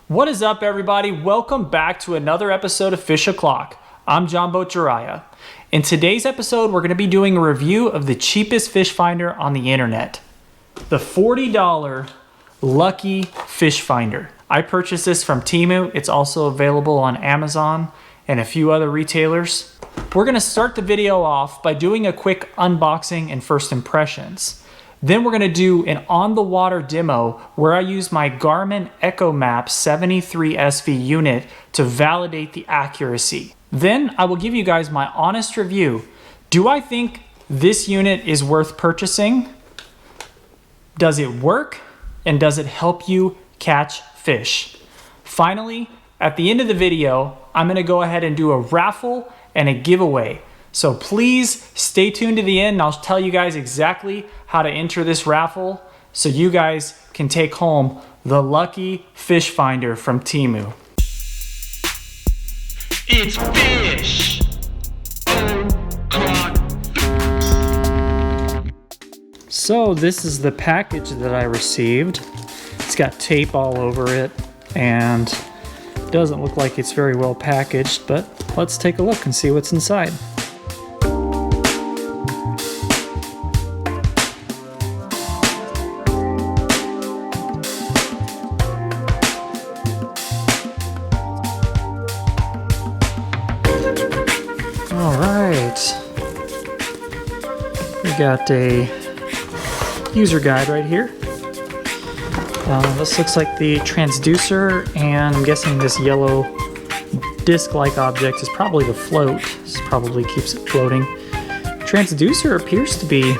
What is up, everybody? Welcome back to another episode of Fish O'Clock. I'm John Jiraiya. In today's episode, we're going to be doing a review of the cheapest fish finder on the internet. The $40 Lucky Fish Finder. I purchased this from Temu. It's also available on Amazon and a few other retailers. We're going to start the video off by doing a quick unboxing and first impressions. Then we're going to do an on-the-water demo where I use my Garmin echomap 73 SV unit to validate the accuracy. Then I will give you guys my honest review. Do I think this unit is worth purchasing? Does it work? And does it help you catch fish? Finally, at the end of the video, I'm going to go ahead and do a raffle and a giveaway. So please stay tuned to the end and I'll tell you guys exactly how to enter this raffle so you guys can take home the Lucky Fish Finder from Temu. It's Fish O'Clock. So this is the package that I received. It's got tape all over it and doesn't look like it's very well packaged, but let's take a look and see what's inside. All right, we got a user guide right here. This looks like the transducer, and I'm guessing this yellow disc-like object is probably the float. This probably keeps it floating. Transducer appears to be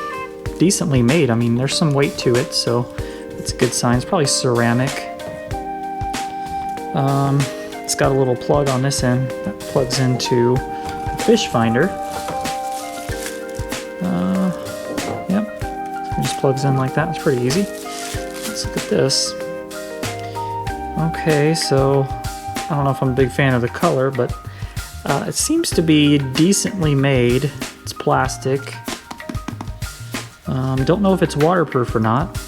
decently made. I mean, there's some weight to it, so it's a good sign. It's probably ceramic. It's got a little plug on this end that plugs into the fish finder. Yep, it just plugs in like that. It's pretty easy. Let's look at this. Okay, so I don't know if I'm a big fan of the color, but it seems to be decently made. It's plastic. Don't know if it's waterproof or not.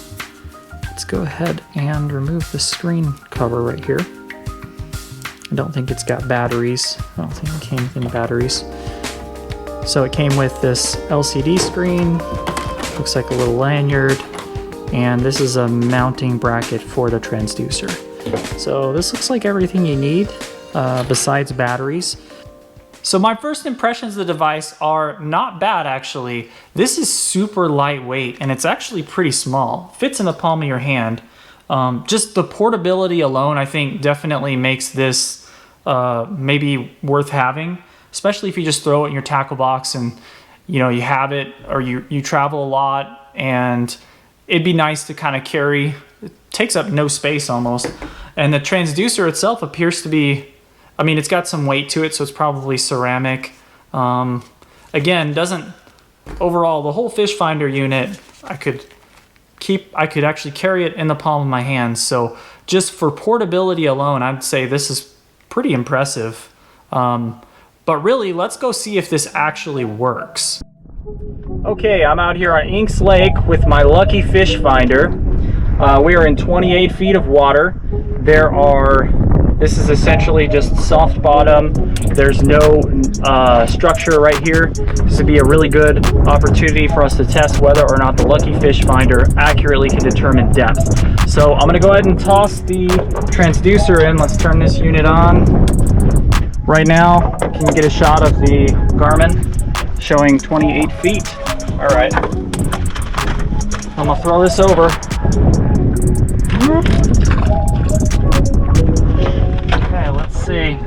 Let's go ahead and remove the screen cover right here. I don't think it's got batteries. I don't think it came with any batteries. So it came with this LCD screen. Looks like a little lanyard. And this is a mounting bracket for the transducer. So this looks like everything you need besides batteries. So my first impressions of the device are not bad, actually. This is super lightweight and it's actually pretty small. Fits in the palm of your hand. Just the portability alone, I think, definitely makes this maybe worth having, especially if you just throw it in your tackle box and you have it, or you travel a lot and it'd be nice to kind of carry. It takes up no space almost. And the transducer itself appears to be, I mean, it's got some weight to it, so it's probably ceramic. Again, overall, the whole fish finder unit, I could actually carry it in the palm of my hand. So just for portability alone, I'd say this is pretty impressive. But really, let's go see if this actually works. Okay, I'm out here on Inks Lake with my Lucky Fish Finder. We are in 28 feet of water. This is essentially just soft bottom. There's no structure right here. This would be a really good opportunity for us to test whether or not the Lucky Fish Finder accurately can determine depth. So I'm gonna go ahead and toss the transducer in. Let's turn this unit on. Right now, can you get a shot of the Garmin showing 28 feet? All right, I'm gonna throw this over. Okay, let's see.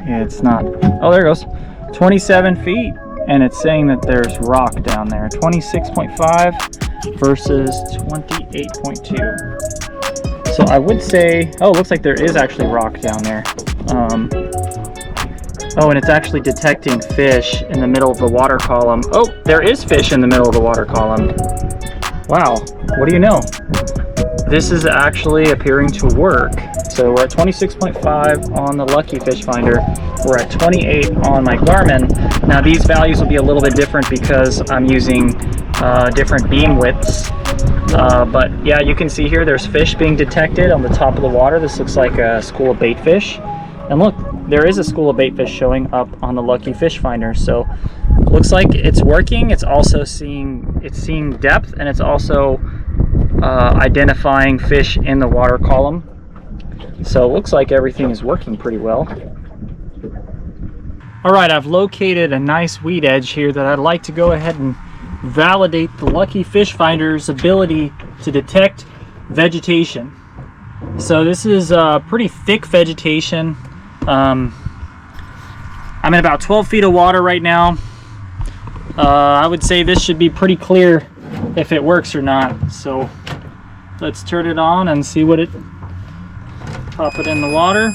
Yeah, it's not. Oh, there it goes. 27 feet, and it's saying that there's rock down there. 26.5 versus 28.2. So I would say, oh, it looks like there is actually rock down there. Oh, and it's actually detecting fish in the middle of the water column. Oh, there is fish in the middle of the water column. Wow, what do you know? this is actually appearing to work. So we're at 26.5 on the Lucky Fish Finder. We're at 28 on my Garmin. Now these values will be a little bit different because I'm using different beam widths. But yeah, you can see here there's fish being detected on the top of the water. This looks like a school of bait fish. And look, there is a school of bait fish showing up on the Lucky Fish Finder. So looks like it's working. It's also seeing depth, and it's also identifying fish in the water column. So it looks like everything is working pretty well. All right, I've located a nice weed edge here that I'd like to go ahead and validate the Lucky Fish Finder's ability to detect vegetation. So this is pretty thick vegetation. I'm in about 12 feet of water right now. I would say this should be pretty clear if it works or not. So let's turn it on and see what pop it in the water.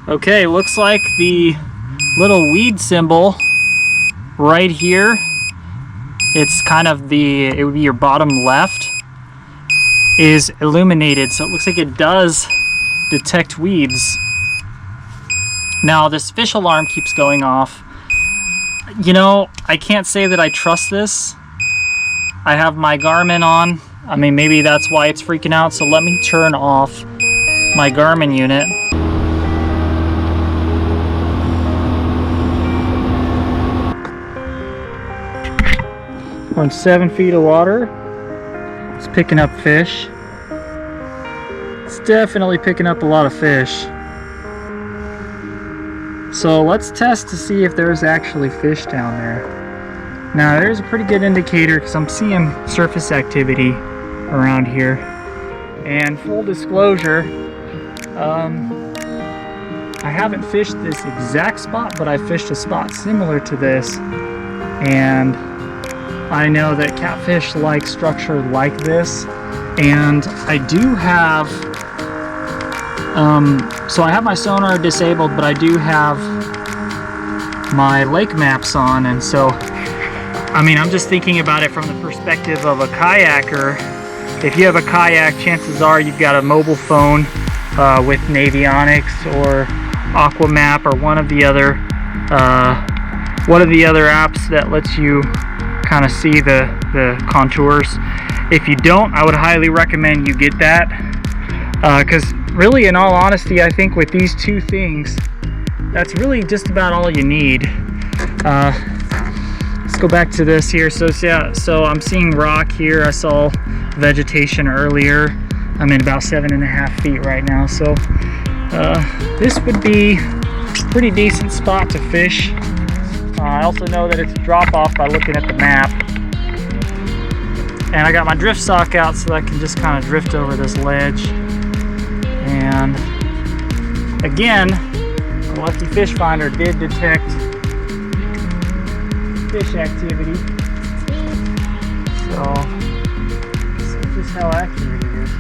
Okay, looks like the little weed symbol right here, it's kind of it would be your bottom left, is illuminated. So it looks like it does detect weeds. Now this fish alarm keeps going off. You know, I can't say that I trust this. I have my Garmin on. I mean, maybe that's why it's freaking out. So let me turn off my Garmin unit. We're in 7 feet of water. It's picking up fish. It's definitely picking up a lot of fish. So let's test to see if there's actually fish down there. Now there's a pretty good indicator because I'm seeing surface activity around here. And full disclosure, I haven't fished this exact spot, but I fished a spot similar to this. And I know that catfish like structure like this. And I do have so I have my sonar disabled, but I do have my lake maps on, and so I mean, I'm just thinking about it from the perspective of a kayaker. If you have a kayak, chances are you've got a mobile phone with Navionics or Aquamap or one of the other apps that lets you kind of see the contours. If you don't, I would highly recommend you get that, because really, in all honesty, I think with these two things, that's really just about all you need. Let's go back to this here. So yeah, so I'm seeing rock here. I saw vegetation earlier. I'm in about 7.5 feet right now. So this would be a pretty decent spot to fish. I also know that it's a drop off by looking at the map. And I got my drift sock out so that I can just kind of drift over this ledge. And again, the Lucky Fish Finder did detect fish activity. So, let's see just how accurate it is.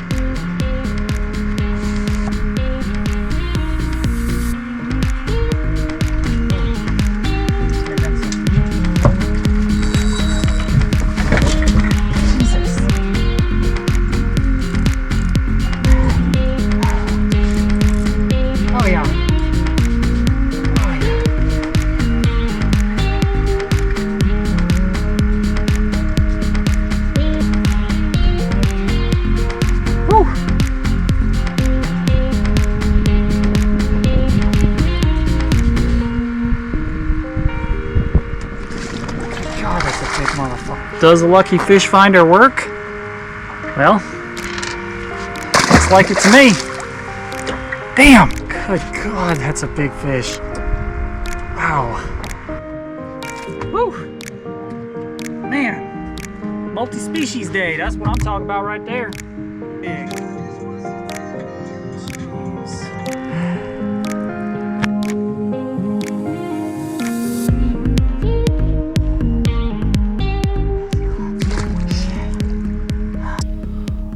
Does the Lucky Fish Finder work? Well, looks like it to me. Damn! Good God, that's a big fish. Wow. Woo! Man, multi-species day. That's what I'm talking about right there. Big.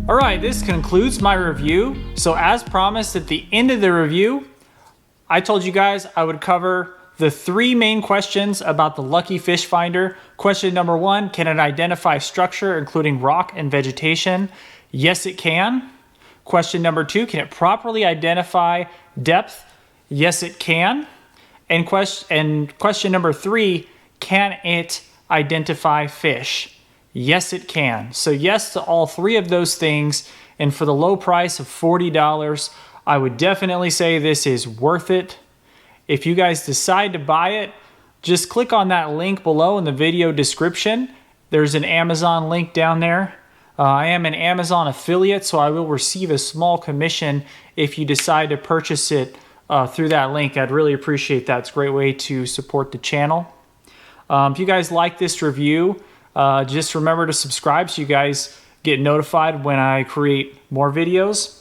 Alright, this concludes my review. So as promised at the end of the review, I told you guys I would cover the 3 main questions about the Lucky Fish Finder. Question number 1, can it identify structure including rock and vegetation? Yes, it can. Question number 2, can it properly identify depth? Yes, it can. And question number 3, can it identify fish? Yes, it can. So yes to all 3 of those things. And for the low price of $40, I would definitely say this is worth it. If you guys decide to buy it, just click on that link below in the video description. There's an Amazon link down there. I am an Amazon affiliate, so I will receive a small commission if you decide to purchase it through that link. I'd really appreciate that. It's a great way to support the channel. If you guys like this review, just remember to subscribe so you guys get notified when I create more videos.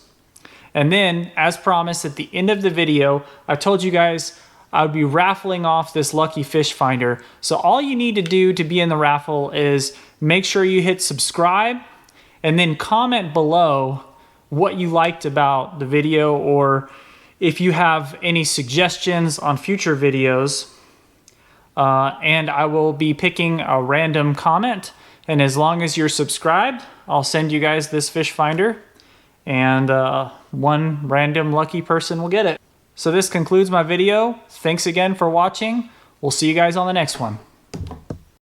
And then, as promised, at the end of the video, I told you guys I would be raffling off this lucky fish finder. So all you need to do to be in the raffle is make sure you hit subscribe and then comment below what you liked about the video, or if you have any suggestions on future videos. And I will be picking a random comment. And as long as you're subscribed, I'll send you guys this fish finder. And one random lucky person will get it. So this concludes my video. Thanks again for watching. We'll see you guys on the next one.